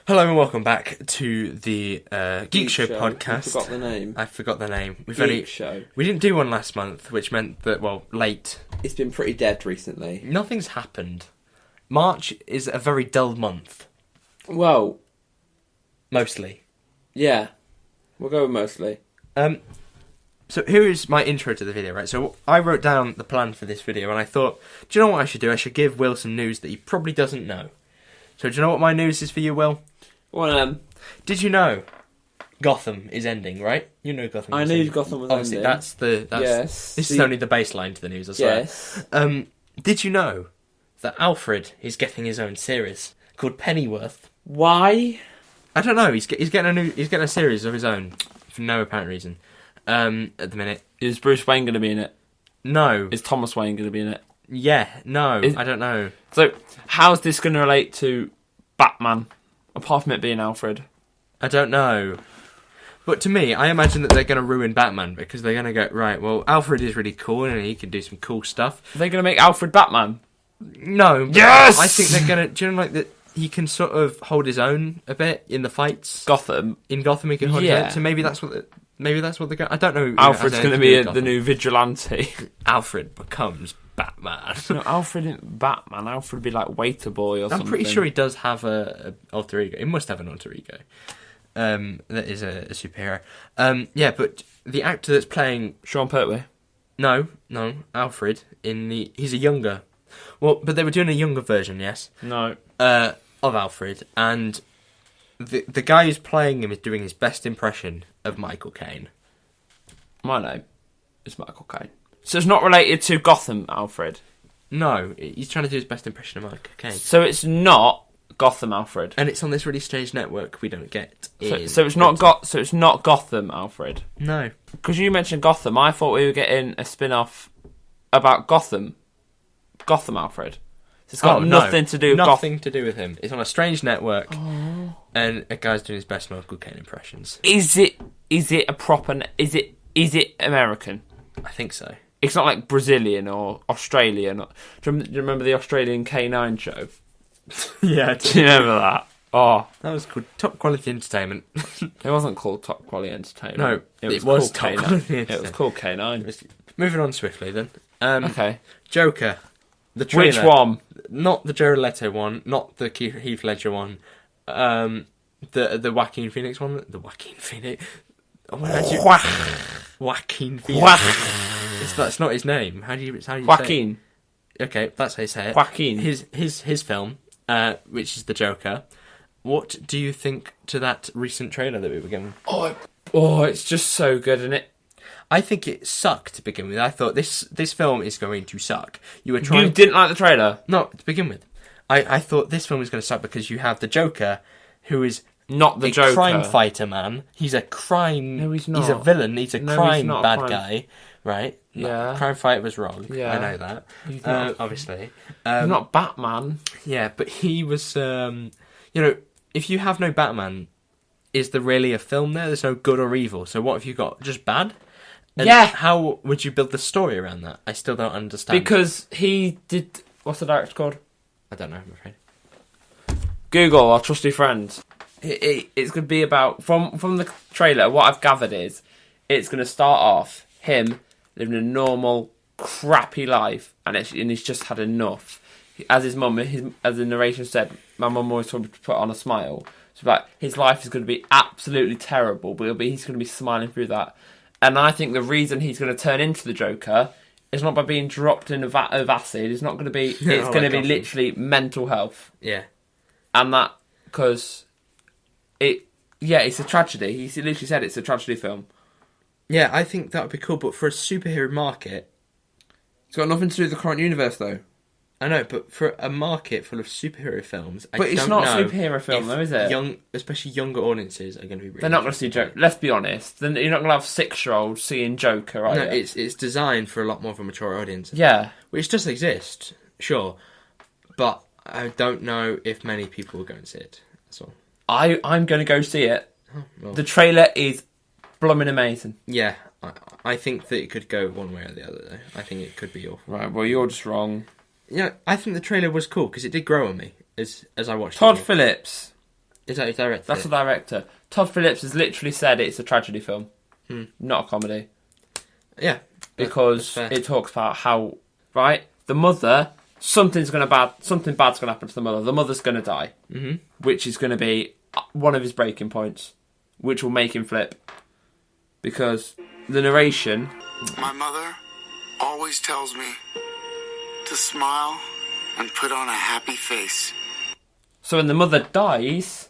Hello and welcome back to the Geek Show podcast. You forgot the name. I forgot the name. Show. We didn't do one last month, which meant that, late. It's been pretty dead recently. Nothing's happened. March is a very dull month. Well, mostly. Yeah. We'll go with mostly. So here is my intro to the video, right? So I wrote down the plan for this video and I thought, do you know what I should do? I should give Will some news that he probably doesn't know. So do you know what my news is for you, Will? Well, did you know Gotham is ending, right? You know Gotham I is knew ending. Gotham was Obviously, ending. Yes. This is only the baseline to the news, I swear. Yes. Did you know that Alfred is getting his own series called Pennyworth? Why? I don't know. He's getting a series of his own for no apparent reason. At the minute, Is Bruce Wayne going to be in it? no. Is Thomas Wayne going to be in it? Yeah, no. I don't know. So, how's this going to relate to Batman? Apart from it being Alfred. I don't know. But to me, I imagine that they're going to ruin Batman because they're going to go, right, well, Alfred is really cool and he can do some cool stuff. Are they going to make Alfred Batman? No. Yes! I think they're going to... Do you know, like, that he can sort of hold his own a bit in the fights? Gotham. In Gotham, he can hold his own. So maybe that's what they're going... I don't know. Alfred's going to be the new vigilante. Alfred becomes Batman. No, Alfred isn't Batman. Alfred would be like Waiter Boy or something. I'm pretty sure he does have a alter ego. He must have an alter ego. That is a superhero. Yeah, but the actor that's playing... Sean Pertwee? No, Alfred, he's a younger... Well, but they were doing a younger version, yes? No. Of Alfred, and the guy who's playing him is doing his best impression of Michael Caine. My name is Michael Caine. So it's not related to Gotham, Alfred? No, he's trying to do his best impression of Michael Caine. So it's not Gotham, Alfred? And it's on this really strange network we don't get So it's not Gotham, Alfred? No. Because you mentioned Gotham, I thought we were getting a spin-off about Gotham, Alfred. So it's got nothing to do with Gotham. Nothing to do with him. It's on a strange network, and a guy's doing his best Michael Caine impressions. Is it a proper... Is it American? I think so. It's not like Brazilian or Australian. Do you remember the Australian K9 show? Yeah. Do you remember that? Oh, that was called Top Quality Entertainment. It wasn't called Top Quality Entertainment. No, it was Top K9. Quality Entertainment. It was called K9. Moving on swiftly then. Okay. Joker. The trailer. Which one? Not the Jared Leto one. Not the Heath Ledger one. The Joaquin Phoenix one. The Joaquin Phoenix. Joaquin Phoenix. That's not his name. How do you Joaquin. Say it? Okay, that's how you say it. Joaquin. His film, which is the Joker. What do you think to that recent trailer that we were given? Oh, it's just so good, isn't it? I think it sucked to begin with. I thought this film is going to suck. You didn't like the trailer? No, to begin with. I thought this film was going to suck because you have the Joker, who is not the Joker. Crime fighter man. He's a crime... No, he's not. He's a villain. He's a crime bad guy. Right? Yeah. Crime fighter was wrong. Yeah. I know that. He's not. Obviously. He's not Batman. Yeah, but he was... if you have no Batman, is there really a film there? There's no good or evil. So what have you got? Just bad? And yeah. How would you build the story around that? I still don't understand. Because he did... What's the director called? I don't know, I'm afraid. Google, our trusty friend. It's going to be about... From the trailer, what I've gathered is it's going to start off him living a normal, crappy life, and he's just had enough. As his mum, as the narration said, my mum always told me to put on a smile. So like, his life is going to be absolutely terrible, but he's going to be smiling through that. And I think the reason he's going to turn into the Joker is not by being dropped in a vat of acid. It's not going to be... It's going to be literally mental health. Yeah. And that... Because... it's a tragedy. He literally said it's a tragedy film. Yeah, I think that would be cool, but for a superhero market... It's got nothing to do with the current universe, though. I know, but for a market full of superhero films, but it's not a superhero film, though, is it? Especially younger audiences are going to be really... They're not going to see Joker. Let's be honest. Then you're not going to have 6-year-olds seeing Joker, right? No, it's designed for a lot more of a mature audience. Yeah. Which does exist, sure. But I don't know if many people will go and see it. That's all. I'm going to go see it. Oh, well. The trailer is blooming amazing. Yeah. I think that it could go one way or the other, though. I think it could be awful. Right, well, you're just wrong. Yeah, I think the trailer was cool because it did grow on me as I watched it. Todd Phillips Is that his director? That's the director. Todd Phillips has literally said it's a tragedy film, not a comedy. Yeah. Because it talks about how, right, the mother, something bad's going to happen to the mother. The mother's going to die, which is going to be one of his breaking points, which will make him flip. Because the narration... My mother always tells me to smile and put on a happy face. So when the mother dies,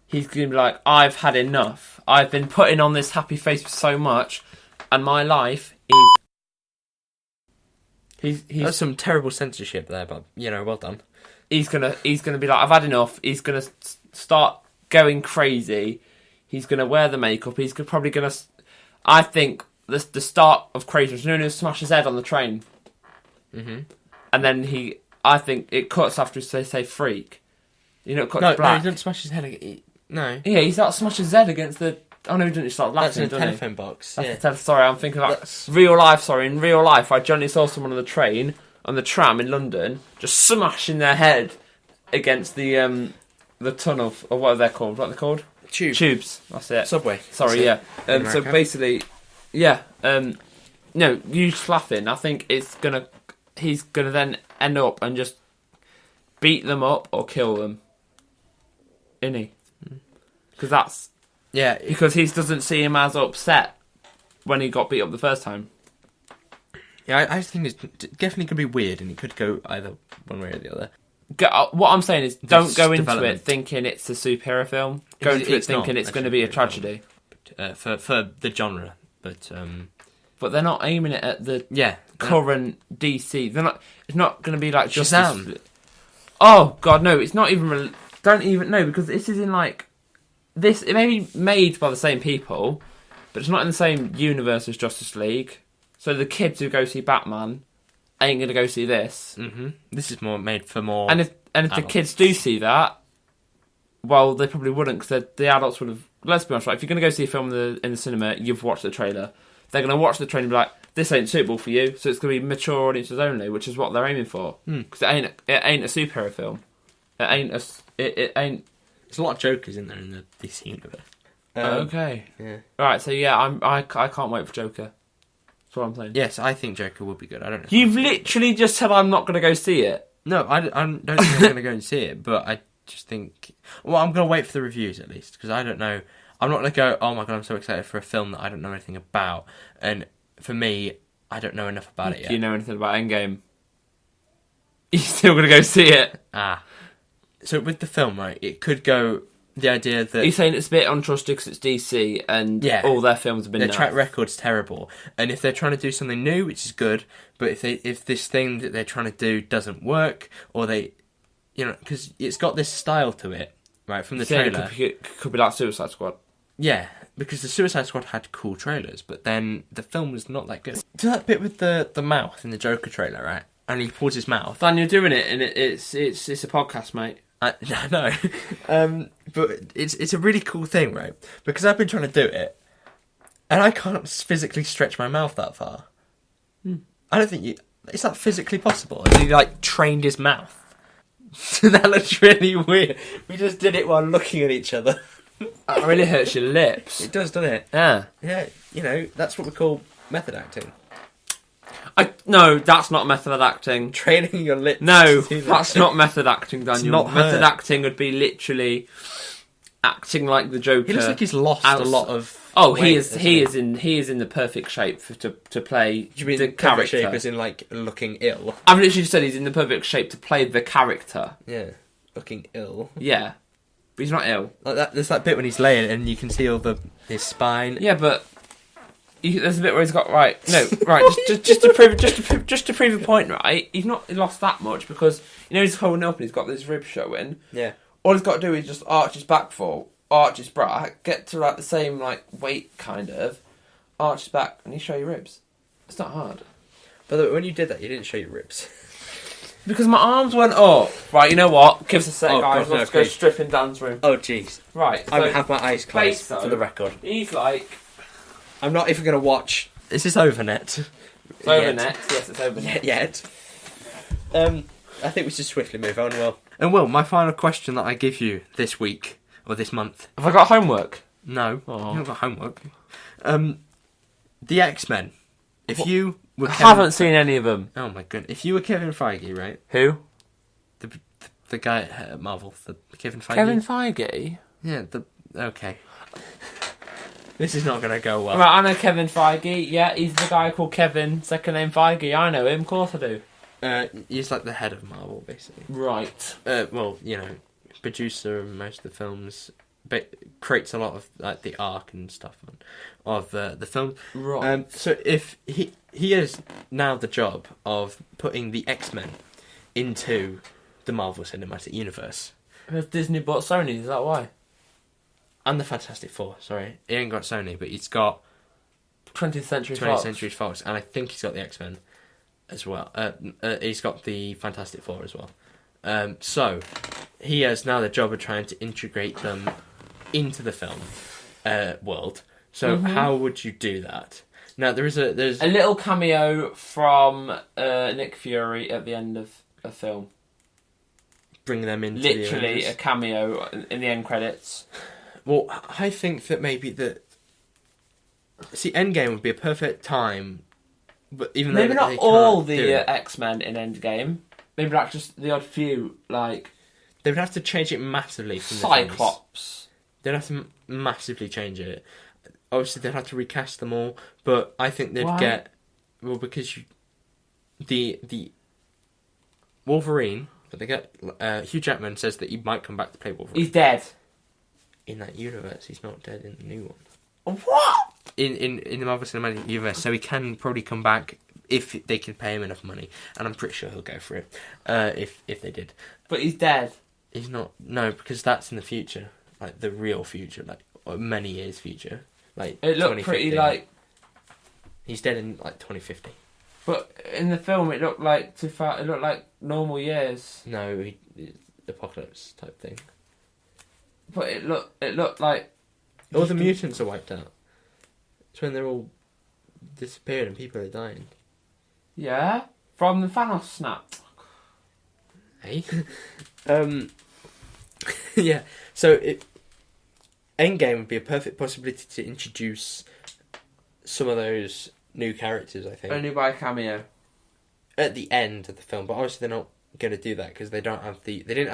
he's going to be like, I've had enough. I've been putting on this happy face for so much, and my life is... That's some terrible censorship there, but, well done. He's gonna be like, I've had enough. He's going to start going crazy. He's going to wear the makeup. He's probably going to... I think the start of crazy was known as smash his head on the train. Mm-hmm. And then I think it cuts after they say freak. It cuts black. No, he doesn't smash his head. No. Yeah, he starts smashing his head against the... Oh no, he didn't. He started laughing. That's in a telephone box. Sorry, I'm thinking about real life. Sorry, in real life, I generally saw someone on the tram in London, just smashing their head against the tunnel, or what are they called? What are they called? Tubes. That's it. Subway. Sorry, yeah. So basically, yeah. No, you just laughing. I think he's gonna then end up and just beat them up or kill them. Isn't he? Because that's... Yeah. Because he doesn't see him as upset when he got beat up the first time. Yeah, I think it's definitely going to be weird, and it could go either one way or the other. What I'm saying is, don't go into development. it thinking it's a superhero film. Go into it thinking it's going to be a tragedy. For the genre, but they're not aiming it at the current DC. They're not. It's not going to be like Shazam. Oh God, no! It's not even. Don't even know, because this is in like this. It may be made by the same people, but it's not in the same universe as Justice League. So the kids who go see Batman ain't going to go see this. Mm-hmm. This is more made for more. And if the kids do see that, well, they probably wouldn't, because the adults would have. Let's be honest, right? If you're going to go see a film in the cinema, you've watched the trailer. They're going to watch the trailer and be like, "This ain't suitable for you," so it's going to be mature audiences only, which is what they're aiming for. Because it ain't a superhero film. It ain't. There's a lot of Jokers in there in the DC universe. Okay. Yeah. Right. So yeah, I can't wait for Joker. That's what I'm saying. Yes, I think Joker will be good. I don't know. You've literally just said I'm not going to go see it. No, I don't think I'm going to go and see it, but I just think... Well, I'm going to wait for the reviews, at least, because I don't know... I'm not going to go, oh my god, I'm so excited for a film that I don't know anything about. And for me, I don't know enough about it yet. Do you know anything about Endgame? You're still going to go see it? So with the film, right, it could go... The idea that... You're saying it's a bit untrusted because it's DC and all their films have been Their track record's terrible. And if they're trying to do something new, which is good, but if this thing that they're trying to do doesn't work, or they... because it's got this style to it, right, from the trailer. It could be like Suicide Squad. Yeah, because the Suicide Squad had cool trailers, but then the film was not that good. Do that bit with the mouth in the Joker trailer, right? And he pulls his mouth. Dan, you're doing it, and it's a podcast, mate. I know. But it's a really cool thing, right? Because I've been trying to do it, and I can't physically stretch my mouth that far. I don't think is that physically possible? And he trained his mouth. That looks really weird. We just did it while looking at each other. That really hurts your lips. It does, doesn't it? Yeah. Yeah, that's what we call method acting. No, that's not method acting. Training your lips. No, that's not method acting, Daniel. Not method acting would be literally acting like the Joker. He looks like he's lost a lot of. Oh, he is in the perfect shape to play. Do you mean the character? Shape as in looking ill? I've literally said he's in the perfect shape to play the character. Yeah, looking ill. Yeah, but he's not ill. Like that. There's that bit when he's laying and you can see all his spine. Yeah, but. There's a bit where he's got just to prove a point, right? He's not lost that much because he's holding up and he's got this rib showing. Yeah. All he's got to do is just arch his back, get to the same weight kind of, arch his back, and you show your ribs. It's not hard. By the way, when you did that, you didn't show your ribs. Because my arms went up. Right, you know what? Give us a sec, guys. God, Let's go strip in Dan's room. Oh, jeez. Right. So I have my eyes closed for the record. He's like. I'm not even going to watch. Is this Overnet? It's Overnet. Yes, it's Overnet. Yet. I think we should swiftly move on, Will. And Will, my final question that I give you this week or this month. Have I got homework? No, Oh. you haven't got homework. The X-Men. If you were I Kevin haven't seen any of them. Oh my goodness! If you were Kevin Feige, right? Who? The guy at Marvel, the Kevin Feige. Kevin Feige? Yeah. Okay. This is not going to go well. Right, I know Kevin Feige. Yeah, he's the guy called Kevin, second name Feige. I know him, of course I do. He's like the head of Marvel, basically. Right. Well, producer of most of the films, but creates a lot of like the arc and stuff of the film. Right. So if he has now the job of putting the X-Men into the Marvel Cinematic Universe. Has Disney bought Sony? Is that why? And the Fantastic Four, sorry. He ain't got Sony, but he's got 20th Century 20th Fox. Century Fox, and I think he's got the X-Men as well. He's got the Fantastic Four as well. So, he has now the job of trying to integrate them into the film world. So, how would you do that? Now, there's a little cameo from Nick Fury at the end of a film. Bring them into literally the a cameo in the end credits. Well, I think that maybe that... See, Endgame would be a perfect time, but even maybe though not they all can't do the it, X-Men in Endgame. Maybe like just the odd few, like they would have to change it massively from the films. Cyclops. They'd have to massively change it. Obviously, they'd have to recast them all, but I think they'd Why? get... Well, because the Wolverine, but they get... Hugh Jackman says that he might come back to play Wolverine. He's dead. In that universe, he's not dead in the new one. What? In the Marvel Cinematic Universe, so he can probably come back if they can pay him enough money, and I'm pretty sure he'll go for it. If they did, But he's dead. he's not. No, because that's in the future, like the real future, like or many years future. Like It looked pretty 2050. like. He's dead in like 2050. But in the film, it looked like too far. It looked like normal years. No, apocalypse type thing. But it looked like. All the mutants are wiped out. It's when they're all disappeared and people are dying. Yeah, from the Thanos snap. Hey, yeah. So Endgame would be a perfect possibility to introduce some of those new characters. I think Only by cameo. at the end of the film, but obviously they're not going to do that because they didn't have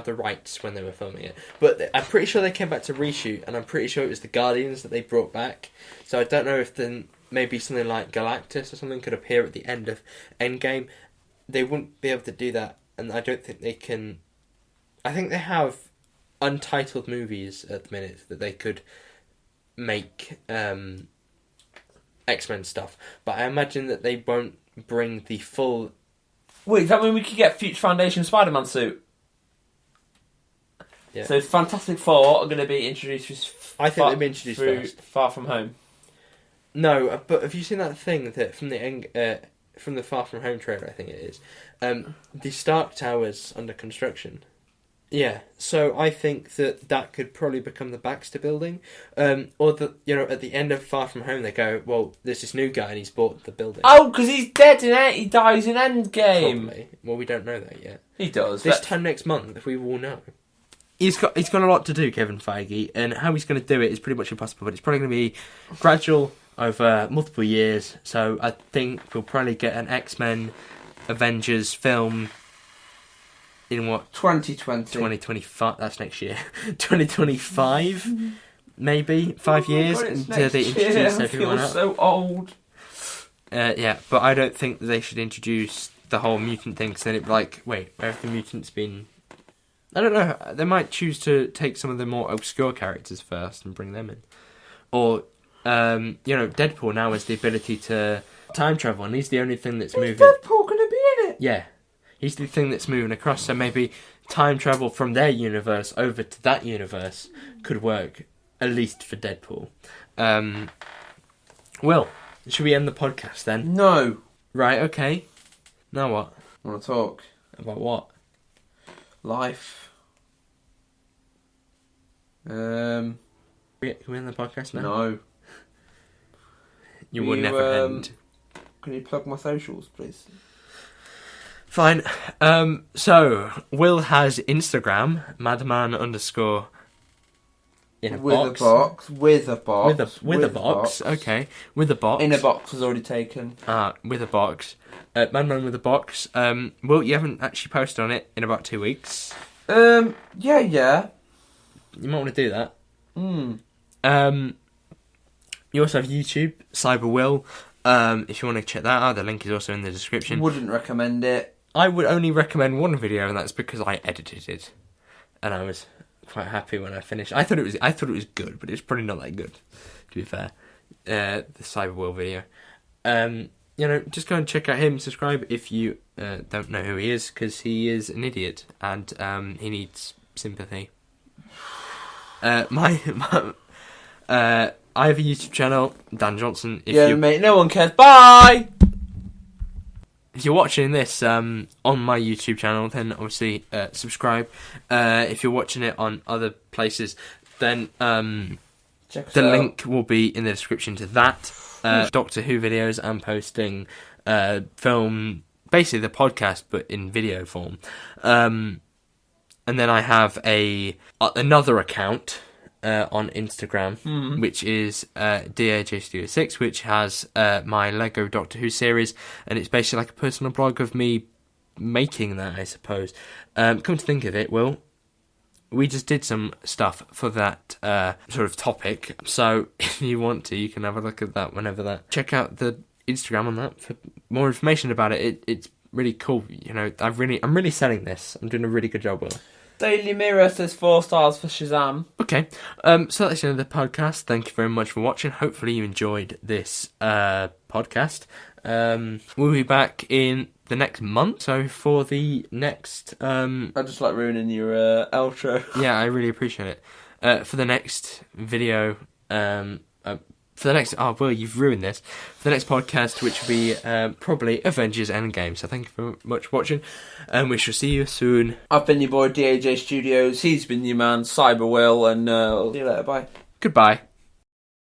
the rights when they were filming it. But I'm pretty sure they came back to reshoot, and I'm pretty sure it was the Guardians that they brought back. So I don't know if then maybe something like Galactus or something could appear at the end of Endgame. They wouldn't be able to do that, and I don't think they can. I think they have untitled movies at the minute that they could make X-Men stuff, but I imagine that they won't bring the full. Wait, does that mean we could get Future Foundation Spider-Man suit? Yeah. So Fantastic Four are going to be introduced. I think they'll be introduced first. Far From Home. No, but have you seen that thing that from the Far From Home trailer? I think it is. The Stark Tower's under construction. Yeah, so I think that could probably become the Baxter Building, or at the end of Far From Home they go, well, there's this new guy and he's bought the building. Oh, because he's dead in it. He dies in Endgame. Probably. Well, we don't know that yet. He does. This time next month we will know. He's got a lot to do, Kevin Feige, and how he's going to do it is pretty much impossible. But it's probably going to be gradual over multiple years. So I think we'll probably get an X-Men Avengers film. In what? 2020. 2025. That's next year. 2025, maybe 5 years until they introduce everyone else. So old. Yeah, but I don't think they should introduce the whole mutant thing. Because then it'd be like, wait, where have the mutants been? I don't know. They might choose to take some of the more obscure characters first and bring them in, or Deadpool now has the ability to time travel, and he's the only thing that's moving. Deadpool going to be in it? Yeah. He's the thing that's moving across, so maybe time travel from their universe over to that universe could work, at least for Deadpool. Will, should we end the podcast then? No. Right, okay. Now what? I want to talk. About what? Life. Can we end the podcast now? No. You will never end. Can you plug my socials, please? Fine. So, Will has Instagram, madman_. in a With box. a box. With a box. With a box. Okay. With a box. In a box was already taken. With a box. Madman with a box. Well, you haven't actually posted on it in about 2 weeks. Yeah. You might want to do that. Hmm. You also have YouTube, Cyber Will. If you want to check that out, the link is also in the description. Wouldn't recommend it. I would only recommend one video, and that's because I edited it, and I was quite happy when I finished. I thought it was good, but it's probably not that good, to be fair. The Cyber Will video. Just go and check out him. Subscribe if you don't know who he is, because he is an idiot and he needs sympathy. I have a YouTube channel, Dan Johnson. Mate, no one cares. Bye! If you're watching this on my YouTube channel, then obviously subscribe. If you're watching it on other places, then Check us the out. link will be in the description to that. Doctor Who videos. I'm posting film, basically the podcast, but in video form. And then I have another account on Instagram, which is DAJ Studio 6, which has my Lego Doctor Who series, and it's basically like a personal blog of me making that, I suppose. Come to think of it, Will, we just did some stuff for that sort of topic, so if you want to, you can have a look at that whenever that. Check out the Instagram on that for more information about it. It's really cool. I'm really selling this. I'm doing a really good job, Will. Daily Mirror says 4 stars for Shazam. Okay, so that's the end of the podcast. Thank you very much for watching. Hopefully you enjoyed this podcast. We'll be back in the next month, so for the next... I just like ruining your outro. Yeah, I really appreciate it. For the next video... For the next... Oh, well, you've ruined this. For the next podcast, which will be probably Avengers Endgame. So thank you very much for watching, and we shall see you soon. I've been your boy, DAJ Studios. He's been your man, Cyber Will, and see you later. Bye. Goodbye.